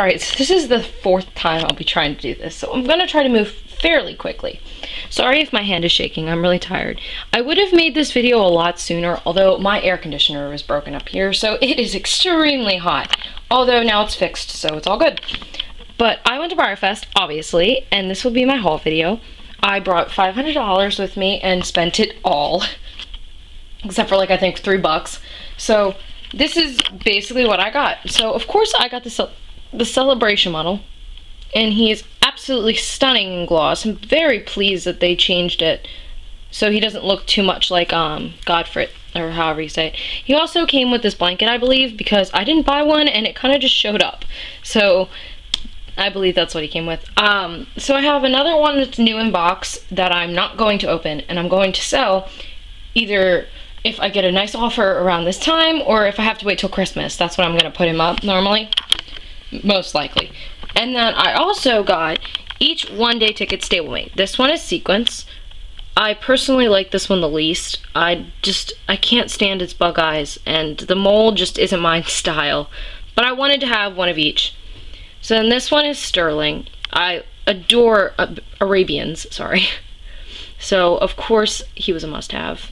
Alright, so this is the 4th time I'll be trying to do this, so I'm gonna try to move fairly quickly. Sorry if my hand is shaking, I'm really tired. I would have made this video a lot sooner, although my air conditioner was broken up here, so it is extremely hot. Although now it's fixed, so it's all good. But I went to BreyerFest, obviously, and this will be my haul video. I brought $500 with me and spent it all. Except for like, I think $3. So this is basically what I got. So of course I got the Celebration model, and he is absolutely stunning in gloss. I'm very pleased that they changed it so he doesn't look too much like Godfrey, or however you say it. He also came with this blanket, I believe, because I didn't buy one and it kind of just showed up. So I believe that's what he came with. So I have another one that's new in box that I'm not going to open, and I'm going to sell either if I get a nice offer around this time, or if I have to wait till Christmas. That's when I'm going to put him up normally. Most likely. And then I also got each one-day ticket stablemate. This one is sequence. I personally like this one the least. I can't stand its bug eyes, and the mold just isn't my style. But I wanted to have one of each. So then this one is sterling. I adore Arabians, sorry. So of course he was a must-have.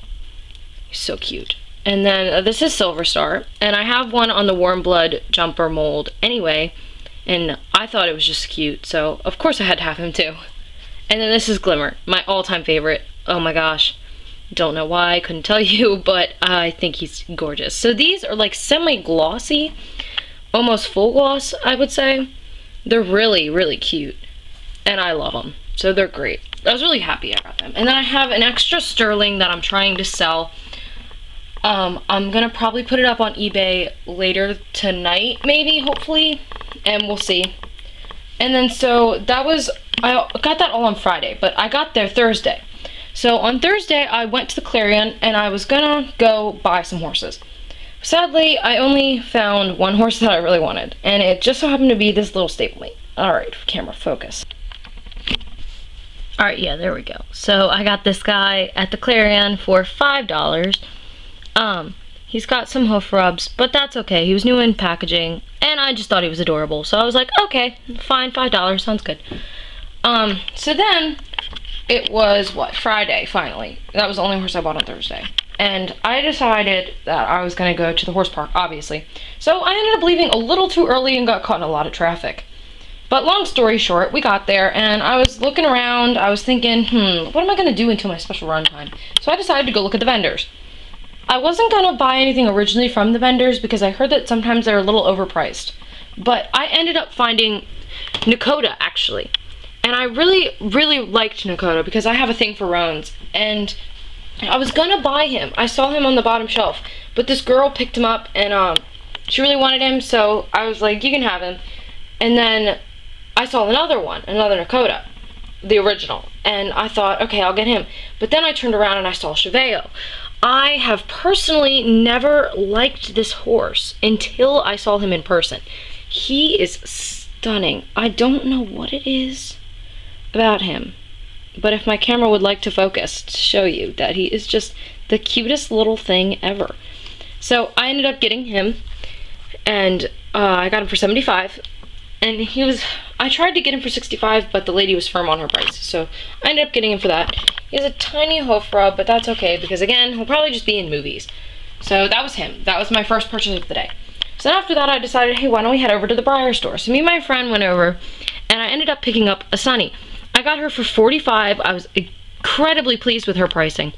He's so cute. And then this is Silver Star, and I have one on the Warm Blood jumper mold anyway, and I thought it was just cute, so of course I had to have him too. And then this is Glimmer, my all-time favorite. Oh my gosh, don't know why, I couldn't tell you, but I think he's gorgeous. So these are like semi-glossy, almost full gloss, I would say. They're really, really cute, and I love them, so they're great. I was really happy I got them. And then I have an extra sterling that I'm trying to sell. I'm gonna probably put it up on eBay later tonight, maybe, hopefully, and we'll see. And then so that was, I got that all on Friday, but I got there Thursday. So on Thursday I went to the Clarion and I was gonna go buy some horses. Sadly, I only found one horse that I really wanted, and it just so happened to be this little stablemate. Alright, camera focus. Alright, yeah, there we go. So I got this guy at the Clarion for $5. He's got some hoof rubs, but that's okay. He was new in packaging, and I just thought he was adorable. So I was like, okay, fine, $5, sounds good. So then, it was, what, Friday, finally. That was the only horse I bought on Thursday. And I decided that I was going to go to the horse park, obviously. So I ended up leaving a little too early and got caught in a lot of traffic. But long story short, we got there, and I was looking around, I was thinking, what am I going to do until my special run time? So I decided to go look at the vendors. I wasn't going to buy anything originally from the vendors because I heard that sometimes they're a little overpriced. But I ended up finding Nakota, actually. And I really, really liked Nakota because I have a thing for roans. And I was going to buy him. I saw him on the bottom shelf. But this girl picked him up, and she really wanted him, so I was like, you can have him. And then I saw another one, another Nakota, the original. And I thought, okay, I'll get him. But then I turned around and I saw Cheveo. I have personally never liked this horse until I saw him in person. He is stunning. I don't know what it is about him, but if my camera would like to focus to show you that he is just the cutest little thing ever. So I ended up getting him, and I got him for $75, and he was, I tried to get him for $65, but the lady was firm on her price, so I ended up getting him for that. He has a tiny hoof rub, but that's okay, because again, he'll probably just be in movies. So that was him. That was my first purchase of the day. So after that, I decided, hey, why don't we head over to the Breyer store? So me and my friend went over, and I ended up picking up a Sunny. I got her for $45. I was incredibly pleased with her pricing,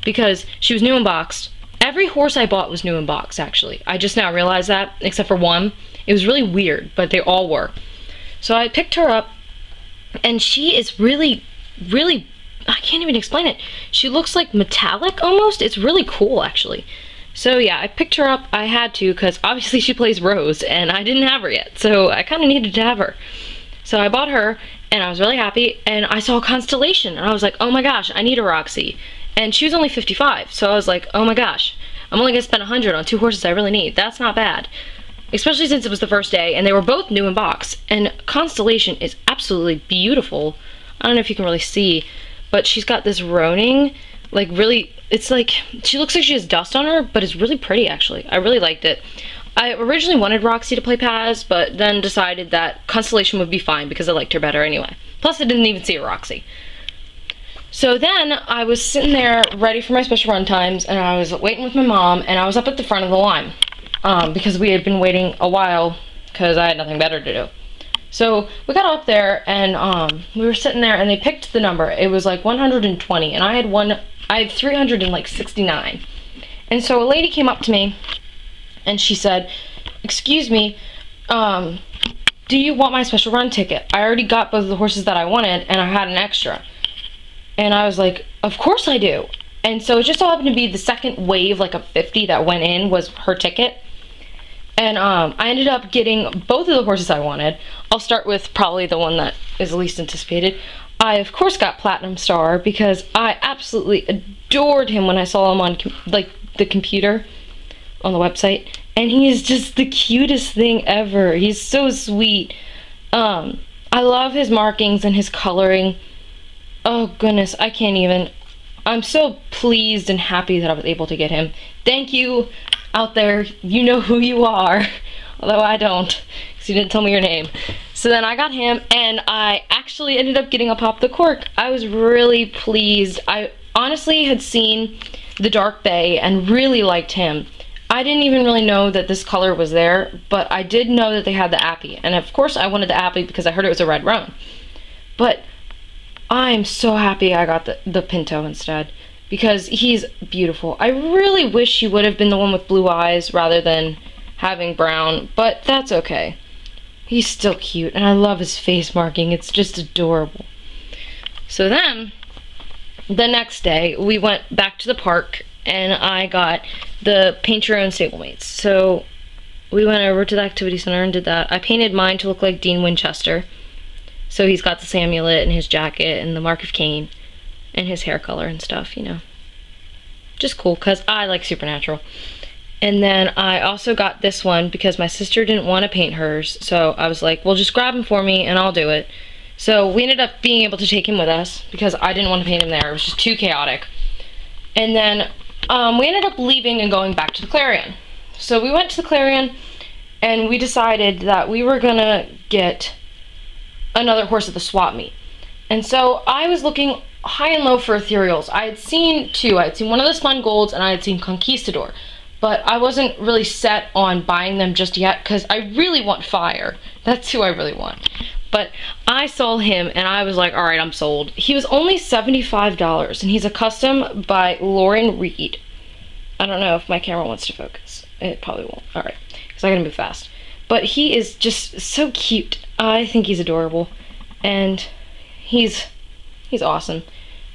because she was new in box. Every horse I bought was new in box, actually. I just now realized that, except for one. It was really weird, but they all were. So I picked her up, and she is really, really, I can't even explain it. She looks like metallic almost. It's really cool, actually. So yeah, I picked her up. I had to, because obviously she plays Rose, and I didn't have her yet, so I kind of needed to have her. So I bought her, and I was really happy, and I saw Constellation, and I was like, oh my gosh, I need a Roxy. And she was only $55, so I was like, oh my gosh, I'm only going to spend $100 on 2 horses I really need. That's not bad. Especially since it was the first day, and they were both new in box. And Constellation is absolutely beautiful. I don't know if you can really see, but she's got this roaning, like really, it's like, she looks like she has dust on her, but it's really pretty actually. I really liked it. I originally wanted Roxy to play Paz, but then decided that Constellation would be fine because I liked her better anyway. Plus, I didn't even see a Roxy. So then I was sitting there ready for my special run times, and I was waiting with my mom, and I was up at the front of the line because we had been waiting a while because I had nothing better to do. So we got up there, and we were sitting there, and they picked the number. It was like 120, and I had 369. And so a lady came up to me, and she said, "Excuse me, do you want my special run ticket? I already got both of the horses that I wanted, and I had an extra." And I was like, "Of course I do." And so it just so happened to be the second wave, like a 50 that went in, was her ticket. And I ended up getting both of the horses I wanted. I'll start with probably the one that is least anticipated. I, of course, got Platinum Star because I absolutely adored him when I saw him on, like, the computer on the website. And he is just the cutest thing ever. He's so sweet. I love his markings and his coloring. Oh goodness, I can't even. I'm so pleased and happy that I was able to get him. Thank you out there. You know who you are. Although I don't, because you didn't tell me your name. So then I got him, and I actually ended up getting a Pop the Cork. I was really pleased. I honestly had seen the Dark Bay and really liked him. I didn't even really know that this color was there, but I did know that they had the Appy. And of course I wanted the Appy because I heard it was a red roan. But I'm so happy I got the Pinto instead, because he's beautiful. I really wish he would have been the one with blue eyes rather than having brown, but that's okay. He's still cute, and I love his face marking. It's just adorable. So then, the next day, we went back to the park, and I got the Paint Your Own stablemates. So we went over to the activity center and did that. I painted mine to look like Dean Winchester. So he's got the Samulet and his jacket and the Mark of Cain and his hair color and stuff, you know. Just cool, because I like Supernatural. And then I also got this one because my sister didn't want to paint hers. So I was like, well, just grab him for me and I'll do it. So we ended up being able to take him with us because I didn't want to paint him there. It was just too chaotic. And then we ended up leaving and going back to the Clarion. So we went to the Clarion and we decided that we were going to get another horse at the swap meet. And so I was looking high and low for ethereals. I had seen two. I had seen one of the Spun Golds and I had seen Conquistador. But I wasn't really set on buying them just yet because I really want Fire. That's who I really want. But I saw him and I was like, alright, I'm sold. He was only $75 and he's a custom by Lauren Reed. I don't know if my camera wants to focus. It probably won't. Alright, because I gotta move fast. But he is just so cute. I think he's adorable. And he's awesome.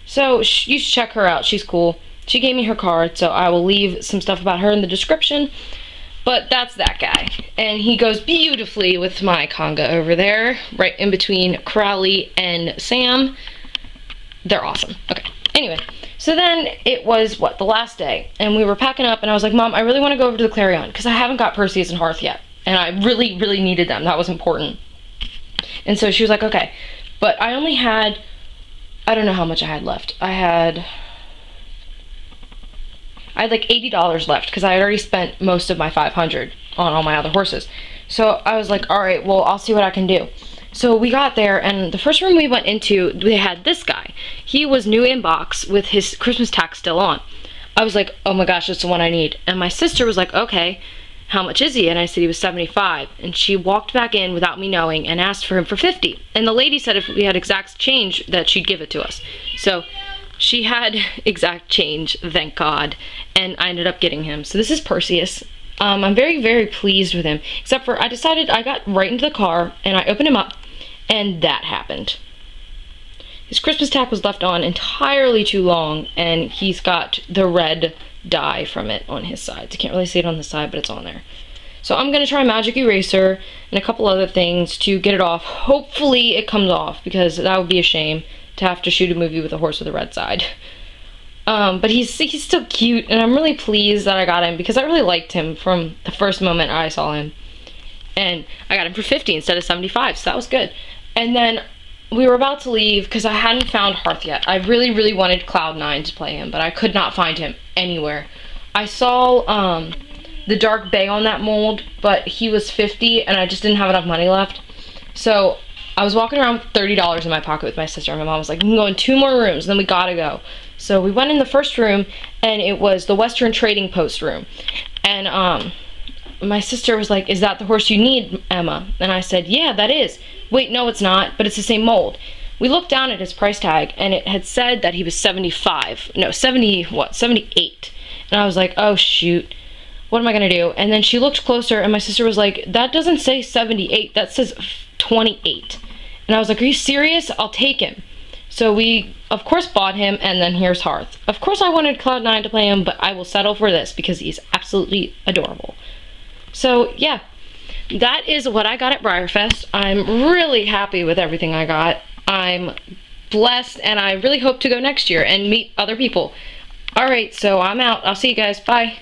So you should check her out. She's cool. She gave me her card, so I will leave some stuff about her in the description. But that's that guy. And he goes beautifully with my conga over there, right in between Crowley and Sam. They're awesome. Okay, anyway. So then it was, what, the last day. And we were packing up, and I was like, Mom, I really want to go over to the Clarion, because I haven't got Perseus and Hearth yet. And I really, really needed them. That was important. And so she was like, okay. But I only had, I don't know how much I had left. I had like $80 left because I had already spent most of my $500 on all my other horses. So I was like, all right, well, I'll see what I can do. So we got there, and the first room we went into, they had this guy. He was new in box with his Christmas tax still on. I was like, oh my gosh, that's the one I need. And my sister was like, okay, how much is he? And I said he was 75. And she walked back in without me knowing and asked for him for 50. And the lady said if we had exact change that she'd give it to us. So she had exact change, thank God, and I ended up getting him. So this is Perseus. I'm very, very pleased with him, except for I decided I got right into the car, and I opened him up, and that happened. His Christmas tag was left on entirely too long, and he's got the red dye from it on his sides. I can't really see it on the side, but it's on there. So I'm going to try Magic Eraser and a couple other things to get it off. Hopefully it comes off, because that would be a shame to have to shoot a movie with a horse with a red side. But he's still cute, and I'm really pleased that I got him because I really liked him from the first moment I saw him. And I got him for 50 instead of 75, so that was good. And then we were about to leave because I hadn't found Hearth yet. I really, really wanted Cloud9 to play him, but I could not find him anywhere. I saw the dark bay on that mold, but he was 50 and I just didn't have enough money left. So I was walking around with $30 in my pocket with my sister, and my mom was like, you can go in 2 more rooms, then we gotta go. So we went in the first room, and it was the Western Trading Post room. And my sister was like, is that the horse you need, Emma? And I said, yeah, that is. Wait, no, it's not, but it's the same mold. We looked down at his price tag, and it had said that he was 75. No, 78. And I was like, oh, shoot. What am I gonna do? And then she looked closer, and my sister was like, that doesn't say 78, that says 28. And I was like, are you serious? I'll take him. So we, of course, bought him, and then here's Hearth. Of course I wanted Cloud9 to play him, but I will settle for this because he's absolutely adorable. So, yeah, that is what I got at BreyerFest. I'm really happy with everything I got. I'm blessed, and I really hope to go next year and meet other people. Alright, so I'm out. I'll see you guys. Bye.